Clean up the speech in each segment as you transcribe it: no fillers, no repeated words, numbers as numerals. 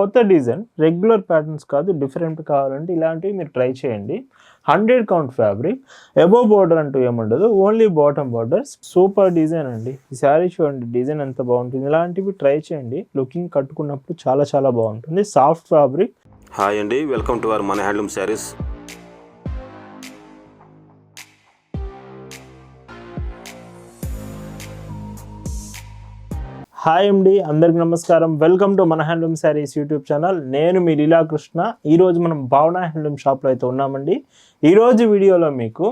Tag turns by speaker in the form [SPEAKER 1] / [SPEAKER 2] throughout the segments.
[SPEAKER 1] కొత్త design, regular patterns కాదు, different కావాలంటే ఇలాంటివి మీరు ట్రై చేయండి. 100 కౌంట్ ఫ్యాబ్రిక్, అబోవ్ బార్డర్ అంటూ ఏముండదు, only bottom borders. Super design అండి. ఈ శారీ చూడండి, డిజైన్ ఎంత బాగుంటుంది. ఇలాంటివి ట్రై చేయండి, లుకింగ్ కట్టుకున్నప్పుడు చాలా చాలా బాగుంటుంది. Soft fabric.
[SPEAKER 2] హాయ్ అండి, వెల్కమ్ టు అవర్ మన హ్యాండ్లూమ్ శారీస్.
[SPEAKER 1] హాయ్ అండి, అందరికి నమస్కారం. వెల్కమ్ టు మన హ్యాండ్లూమ్ శారీస్ యూట్యూబ్ ఛానల్. నేను మీ లీలాకృష్ణ. ఈరోజు మనం భావన హ్యాండ్లూమ్ షాప్లో అయితే ఉన్నామండి. ఈరోజు వీడియోలో మీకు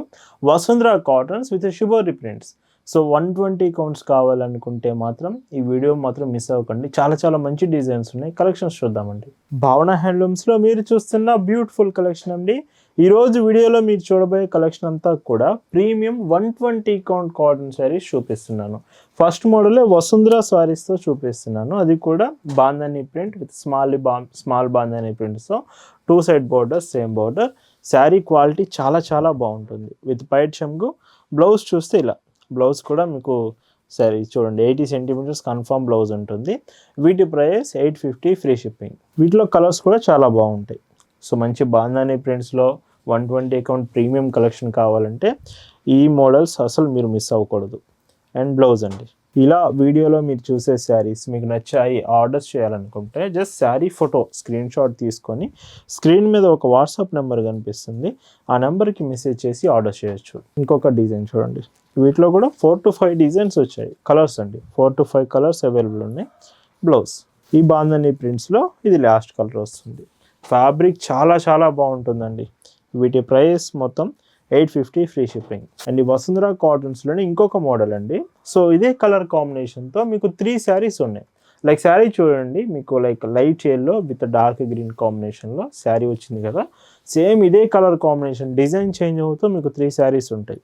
[SPEAKER 1] Vasundhara cottons with shibori prints. So 120 counts కావాలనుకుంటే మాత్రం ఈ వీడియో మాత్రం మిస్ అవ్వకండి. చాలా చాలా మంచి డిజైన్స్ ఉన్నాయి. కలెక్షన్స్ చూద్దామండి. భావన హ్యాండ్లూమ్స్లో మీరు చూస్తున్న బ్యూటిఫుల్ కలెక్షన్ అండి. ఈరోజు వీడియోలో మీరు చూడబోయే కలెక్షన్ అంతా కూడా ప్రీమియం 120 కౌంట్ కాటన్ శారీస్ చూపిస్తున్నాను. ఫస్ట్ మోడల్ వసుంధర శారీస్తో చూపిస్తున్నాను. అది కూడా bandhani print with small bandhani ప్రింట్స్తో 2 side border, same border. Sari quality చాలా చాలా బాగుంటుంది. విత్ పైట్ చెంగు. బ్లౌజ్ చూస్తే ఇలా, బ్లౌజ్ కూడా మీకు సరే చూడండి 80 సెంటీమీటర్స్ కన్ఫర్మ్ బ్లౌజ్ ఉంటుంది. వీటి ప్రైస్ 850 ఫ్రీ షిప్పింగ్. వీటిలో కలర్స్ కూడా చాలా బాగుంటాయి. సో మంచి బాంధనీ ప్రింట్స్లో 120 కౌంట్ ప్రీమియం కలెక్షన్ కావాలంటే ఈ మోడల్స్ అసలు మీరు మిస్ అవ్వకూడదు. అండ్ బ్లౌజ్ అండి. ఇలా వీడియోలో మీరు చూసే శారీస్ మీకు నచ్చాయి, ఆర్డర్స్ చేయాలనుకుంటే just sari photo screen shot తీసుకొని స్క్రీన్ మీద ఒక వాట్సాప్ నెంబర్ కనిపిస్తుంది, ఆ నెంబర్కి మెసేజ్ చేసి ఆర్డర్ చేయొచ్చు. ఇంకొక డిజైన్ చూడండి. వీటిలో కూడా 4 to 5 డిజైన్స్ వచ్చాయి. కలర్స్ అండి, 4 to 5 కలర్స్ అవైలబుల్ ఉన్నాయి. బ్లౌజ్ ఈ బాంధనీ ప్రింట్స్లో ఇది లాస్ట్ కలర్ వస్తుంది. ఫ్యాబ్రిక్ చాలా చాలా బాగుంటుందండి. వీటి ప్రైస్ మొత్తం 850 ఫ్రీ షిప్పింగ్. అండ్ ఈ వసుంధర కాటన్స్లోనే ఇంకొక మోడల్ అండి. సో ఇదే కలర్ కాంబినేషన్తో మీకు 3 శారీస్ ఉన్నాయి. లైక్ శారీ చూడండి, మీకు like light yellow with dark green కాంబినేషన్లో శారీ వచ్చింది కదా. సేమ్ ఇదే కలర్ కాంబినేషన్, డిజైన్ చేంజ్ అవుతూ మీకు 3 శారీస్ ఉంటాయి.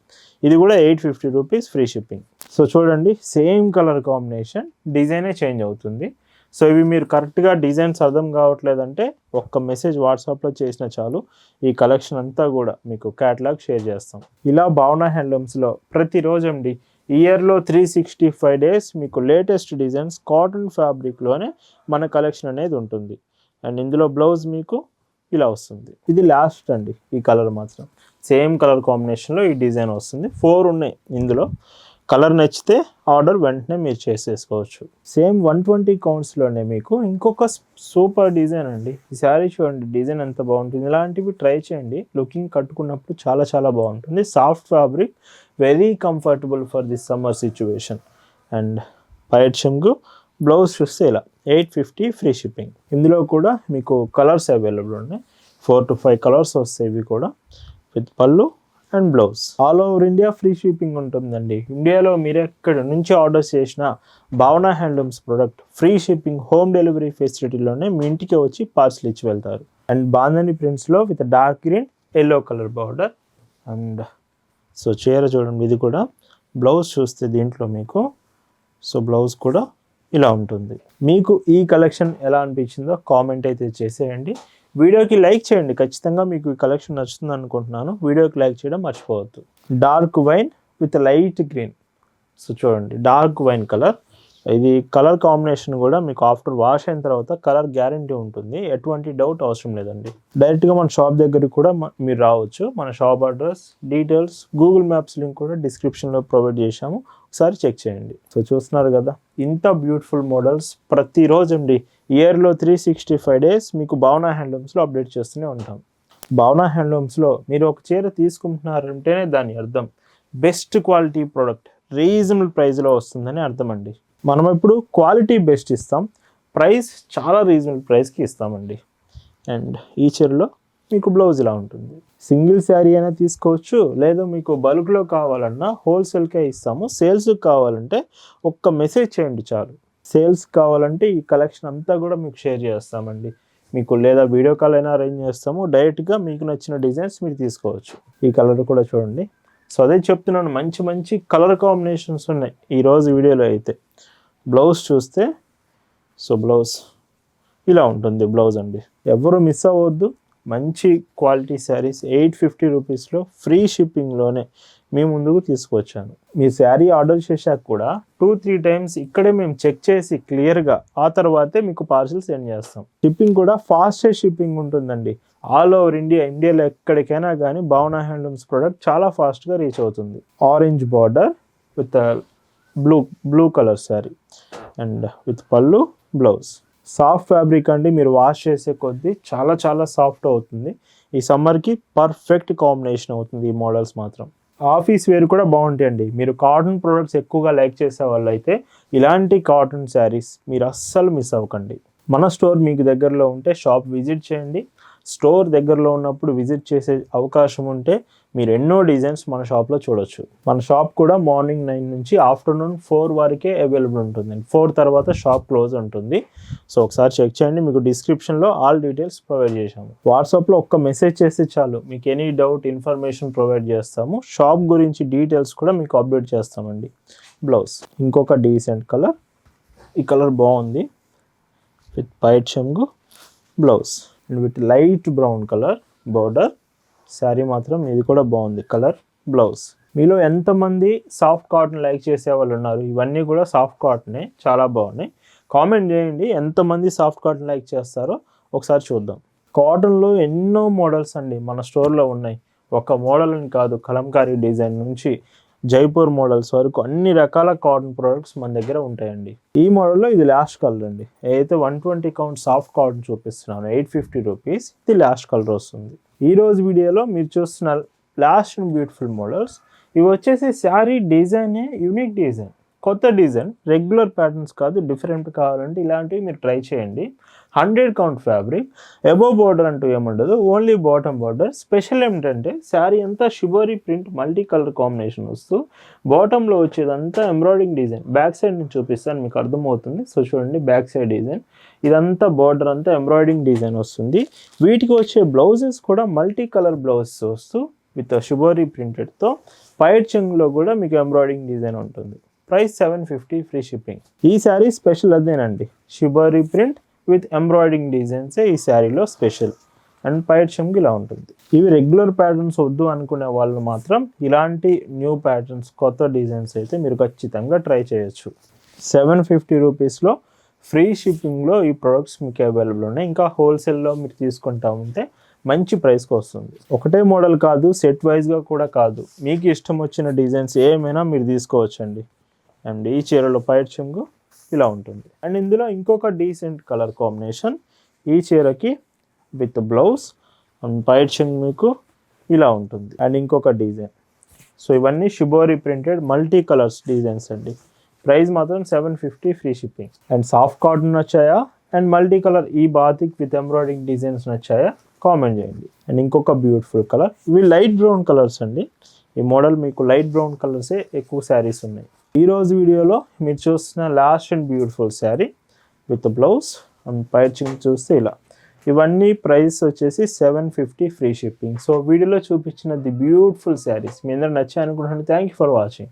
[SPEAKER 1] ఇది కూడా 850 రూపీస్ ఫ్రీ షిప్పింగ్. సో చూడండి, సేమ్ కలర్ కాంబినేషన్, డిజైనే చేంజ్ అవుతుంది. సో ఇవి మీరు కరెక్ట్గా డిజైన్స్ అర్థం కావట్లేదంటే ఒక్క మెసేజ్ వాట్సాప్లో చేసిన చాలు, ఈ కలెక్షన్ అంతా కూడా మీకు క్యాటలాగ్ షేర్ చేస్తాం. ఇలా భావన హ్యాండ్లూమ్స్లో ప్రతిరోజు అండి, ఇయర్లో 365 డేస్ మీకు లేటెస్ట్ డిజైన్స్ కాటన్ ఫ్యాబ్రిక్లోనే మన కలెక్షన్ అనేది ఉంటుంది. అండ్ ఇందులో బ్లౌజ్ మీకు ఇలా వస్తుంది. ఇది లాస్ట్ అండి. ఈ కలర్ మాత్రం సేమ్ కలర్ కాంబినేషన్లో ఈ డిజైన్ వస్తుంది. 4 ఉన్నాయి ఇందులో. కలర్ నచ్చితే ఆర్డర్ వెంటనే మీరు చేసేసుకోవచ్చు. సేమ్ 120 కౌంట్స్లోనే మీకు ఇంకొక సూపర్ డిజైన్ అండి. ఈ శారీ చూడండి, డిజైన్ ఎంత బాగుంటుంది. ఇలాంటివి ట్రై చేయండి, లుకింగ్ కట్టుకున్నప్పుడు చాలా చాలా బాగుంటుంది. Soft fabric, very comfortable for this summer situation. And పైట్ చెంగు. బ్లౌజ్ చూస్తే ఇలా 850 ఫ్రీ షిప్పింగ్. ఇందులో కూడా మీకు కలర్స్ అవైలబుల్ ఉన్నాయి. 4 to 5 కలర్స్ వస్తాయి. ఇవి కూడా విత్ పళ్ళు and blouse. All over India free shipping ఉంటుందండి. ఇండియాలో మీరు ఎక్కడ నుంచి ఆర్డర్స్ చేసినా Bhavana handlooms product free shipping, home delivery ఫెసిలిటీలోనే మీ ఇంటికి వచ్చి పార్సల్ ఇచ్చి వెళ్తారు. అండ్ బాంధనీ ప్రింట్స్లో with dark green yellow colour border. And so చీర చూడండి, ఇది కూడా బ్లౌజ్ చూస్తే దీంట్లో మీకు సో బ్లౌజ్ కూడా ఇలా ఉంటుంది. మీకు ఈ కలెక్షన్ ఎలా అనిపించిందో కామెంట్ అయితే చేసేయండి. వీడియోకి లైక్ చేయండి. ఖచ్చితంగా మీకు ఈ కలెక్షన్ నచ్చుతుంది అనుకుంటున్నాను. వీడియోకి లైక్ చేయడం మర్చిపోవద్దు. Dark wine with light green. So చూడండి, డార్క్ వైన్ కలర్. ఇది కలర్ కాంబినేషన్ కూడా మీకు ఆఫ్టర్ వాష్ అయిన తర్వాత కలర్ గ్యారంటీ ఉంటుంది. ఎటువంటి డౌట్ అవసరం లేదండి. డైరెక్ట్గా మన షాప్ దగ్గరికి కూడా మీరు రావచ్చు. మన shop address, details, Google maps link కూడా డిస్క్రిప్షన్లో ప్రొవైడ్ చేశాము, ఒకసారి చెక్ చేయండి. సో చూస్తున్నారు కదా, ఇంత బ్యూటిఫుల్ మోడల్స్ ప్రతిరోజు అండి, ఇయర్లో 365 డేస్ మీకు భావన హ్యాండ్లూమ్స్లో అప్డేట్ చేస్తూనే ఉంటాం. భావన హ్యాండ్లూమ్స్లో మీరు ఒక చీర తీసుకుంటున్నారంటేనే దాని అర్థం బెస్ట్ క్వాలిటీ ప్రోడక్ట్ రీజనబుల్ ప్రైస్లో వస్తుందని అర్థం అండి. మనం ఇప్పుడు క్వాలిటీ బెస్ట్ ఇస్తాం, ప్రైస్ చాలా రీజనబుల్ ప్రైస్కి ఇస్తామండి. అండ్ ఈ చీరలో మీకు బ్లౌజ్ ఇలా ఉంటుంది. సింగిల్ శారీ అయినా తీసుకోవచ్చు, లేదా మీకు బల్క్లో కావాలన్నా హోల్సేల్కే ఇస్తాము. సేల్స్కి కావాలంటే ఒక్క మెసేజ్ చేయండి చాలు. సేల్స్ కావాలంటే ఈ కలెక్షన్ అంతా కూడా మీకు షేర్ చేస్తామండి. మీకు లేదా వీడియో కాల్ అయినా అరేంజ్ చేస్తాము. డైరెక్ట్గా మీకు నచ్చిన డిజైన్స్ మీరు తీసుకోవచ్చు. ఈ కలర్ కూడా చూడండి. సో అదే చెప్తున్నాను, మంచి మంచి కలర్ కాంబినేషన్స్ ఉన్నాయి ఈరోజు వీడియోలో అయితే. బ్లౌజ్ చూస్తే సో బ్లౌజ్ ఇలా ఉంటుంది. బ్లౌజ్ అండి, ఎవరు మిస్ అవ్వద్దు. మంచి క్వాలిటీ శారీస్ 850 రూపీస్లో ఫ్రీ షిప్పింగ్లోనే మీ ముందుకు తీసుకొచ్చాను. మీ శారీ ఆర్డర్ చేశాక కూడా 2-3 టైమ్స్ ఇక్కడే మేము చెక్ చేసి క్లియర్గా ఆ తర్వాతే మీకు పార్సిల్ సెండ్ చేస్తాం. షిప్పింగ్ కూడా ఫాస్టెస్ట్ షిప్పింగ్ ఉంటుందండి. ఆల్ ఓవర్ ఇండియాలో ఎక్కడికైనా కానీ భావన హ్యాండ్లూమ్స్ ప్రోడక్ట్ చాలా ఫాస్ట్గా రీచ్ అవుతుంది. Orange border with blue colour sari and with పళ్ళు బ్లౌజ్. సాఫ్ట్ ఫ్యాబ్రిక్ అండి, మీరు వాష్ చేసే కొద్దీ చాలా చాలా సాఫ్ట్ అవుతుంది. ఈ సమ్మర్కి పర్ఫెక్ట్ కాంబినేషన్ అవుతుంది ఈ మోడల్స్ మాత్రం. ఆఫీస్ వేర్ కూడా బాగుంటాయండి. మీరు కాటన్ ప్రోడక్ట్స్ ఎక్కువగా లైక్ చేసే వాళ్ళు అయితే ఇలాంటి కాటన్ శారీస్ మీరు అస్సలు మిస్ అవ్వకండి. మన స్టోర్ మీకు దగ్గరలో ఉంటే షాప్ విజిట్ చేయండి. స్టోర్ దగ్గరలో ఉన్నప్పుడు విజిట్ చేసే అవకాశం ఉంటే మీరు ఎన్నో డిజైన్స్ మన షాప్లో చూడొచ్చు. మన షాప్ కూడా మార్నింగ్ 9 నుంచి ఆఫ్టర్నూన్ 4 వరకే అవైలబుల్ ఉంటుంది. 4 తర్వాత షాప్ క్లోజ్ ఉంటుంది. సో ఒకసారి చెక్ చేయండి. మీకు డిస్క్రిప్షన్లో ఆల్ డీటెయిల్స్ ప్రొవైడ్ చేశాము. వాట్సాప్లో ఒక్క మెసేజ్ చేస్తే చాలు, మీకు ఎనీ డౌట్ ఇన్ఫర్మేషన్ ప్రొవైడ్ చేస్తాము. షాప్ గురించి డీటెయిల్స్ కూడా మీకు అప్డేట్ చేస్తామండి. బ్లౌజ్ ఇంకొక డీసెంట్ కలర్, ఈ కలర్ బాగుంది విత్ వైట్ చెంగు blouse and with light brown colour border. Sari మాత్రం ఇది కూడా బాగుంది కలర్ బ్లౌజ్. మీలో ఎంతమంది సాఫ్ట్ కాటన్ లైక్ చేసే వాళ్ళు ఉన్నారు? ఇవన్నీ కూడా సాఫ్ట్ కాటనే, చాలా బాగున్నాయి. కామెంట్ చేయండి ఎంతమంది సాఫ్ట్ కాటన్ లైక్ చేస్తారో ఒకసారి చూద్దాం. కాటన్లో ఎన్నో మోడల్స్ అండి మన స్టోర్లో ఉన్నాయి. ఒక మోడల్ అని కాదు, కలంకారీ డిజైన్ నుంచి జైపూర్ మోడల్స్ వరకు అన్ని రకాల కాటన్ ప్రోడక్ట్స్ మన దగ్గర ఉంటాయండి. ఈ మోడల్లో ఇది లాస్ట్ కలర్ అండి. ఏదైతే 120 కౌంట్ సాఫ్ట్ కాటన్ చూపిస్తున్నాను 850 రూపీస్, ఇది లాస్ట్ కలర్ వస్తుంది. ఈ రోజు వీడియోలో మీరు చూస్తున్న లాస్ట్ అండ్ బ్యూటిఫుల్ మోడల్స్ ఇవి వచ్చేసి శారీ డిజైనే యూనిక్ డిజైన్, కొత్త డిజైన్, రెగ్యులర్ ప్యాటర్న్స్ కాదు, డిఫరెంట్ కావాలంటే ఇలాంటివి మీరు ట్రై చేయండి. 100 కౌంట్ ఫ్యాబ్రిక్, అబోవ్ బార్డర్ అంటూ ఏముండదు, ఓన్లీ బాటమ్ బార్డర్. స్పెషల్ ఏమిటంటే శారీ అంతా shibori print multi colour combination వస్తూ బాటంలో వచ్చేదంతా ఎంబ్రాయిడింగ్ డిజైన్. బ్యాక్ సైడ్ నుంచి చూపిస్తాను మీకు అర్థమవుతుంది. సో చూడండి బ్యాక్ సైడ్ డిజైన్, ఇదంతా బార్డర్ అంతా ఎంబ్రాయిడింగ్ డిజైన్ వస్తుంది. వీటికి వచ్చే బ్లౌజెస్ కూడా మల్టీ కలర్ బ్లౌజెస్ వస్తూ విత్ షిబోరీ ప్రింటెడ్తో పైట్ చెంగులో కూడా మీకు ఎంబ్రాయిడింగ్ డిజైన్ ఉంటుంది. Price 750 free shipping. ఈ శారీ స్పెషల్ అదేనండి, షిబోరీ ప్రింట్ విత్ ఎంబ్రాయిడింగ్ డిజైన్సే ఈ శారీలో స్పెషల్. అండ్ పైట్ చెంగు ఇలా ఉంటుంది. ఇవి రెగ్యులర్ ప్యాటర్న్స్ వద్దు అనుకునే వాళ్ళు మాత్రం ఇలాంటి న్యూ ప్యాటర్న్స్, కొత్త డిజైన్స్ అయితే మీరు ఖచ్చితంగా ట్రై చేయొచ్చు. 750 రూపీస్లో ఫ్రీ షిప్పింగ్లో ఈ ప్రొడక్ట్స్ మీకు అవైలబుల్ ఉన్నాయి. ఇంకా హోల్సేల్లో మీరు తీసుకుంటా ఉంటే మంచి ప్రైస్కి వస్తుంది. ఒకటే మోడల్ కాదు, సెట్ వైజ్గా కూడా కాదు, మీకు ఇష్టం వచ్చిన డిజైన్స్ ఏమైనా మీరు తీసుకోవచ్చండి. అండ్ ఈ చీరలో పైట్ చెంగు ఇలా ఉంటుంది. అండ్ ఇందులో ఇంకొక డీసెంట్ కలర్ కాంబినేషన్, ఈ చీరకి విత్ బ్లౌజ్ అండ్ పైట్ చెంగు మీకు ఇలా ఉంటుంది. అండ్ ఇంకొక డిజైన్. సో ఇవన్నీ shibori printed multi colours designs అండి. ప్రైస్ మాత్రం 750 free shipping. And soft cotton నచ్చాయా అండ్ మల్టీ కలర్ ఈ బాతిక్ విత్ ఎంబ్రాయిడింగ్ డిజైన్స్ నచ్చాయా కామెంట్ చేయండి. అండ్ ఇంకొక బ్యూటిఫుల్ కలర్, ఇవి లైట్ బ్రౌన్ కలర్స్ అండి. ఈ మోడల్ మీకు లైట్ బ్రౌన్ కలర్సే ఎక్కువ శారీస్ ఉన్నాయి. ఈరోజు వీడియోలో మీరు చూస్తున్న last and beautiful sari with blouse and పైచింగ్ చూస్తే ఇలా. ఇవన్నీ ప్రైస్ వచ్చేసి 750 ఫ్రీ షిప్పింగ్. సో వీడియోలో చూపించిన ది బ్యూటిఫుల్ శారీస్ మీ అందరూ నచ్చాయి అనుకుంటున్నాను. Thank you for watching.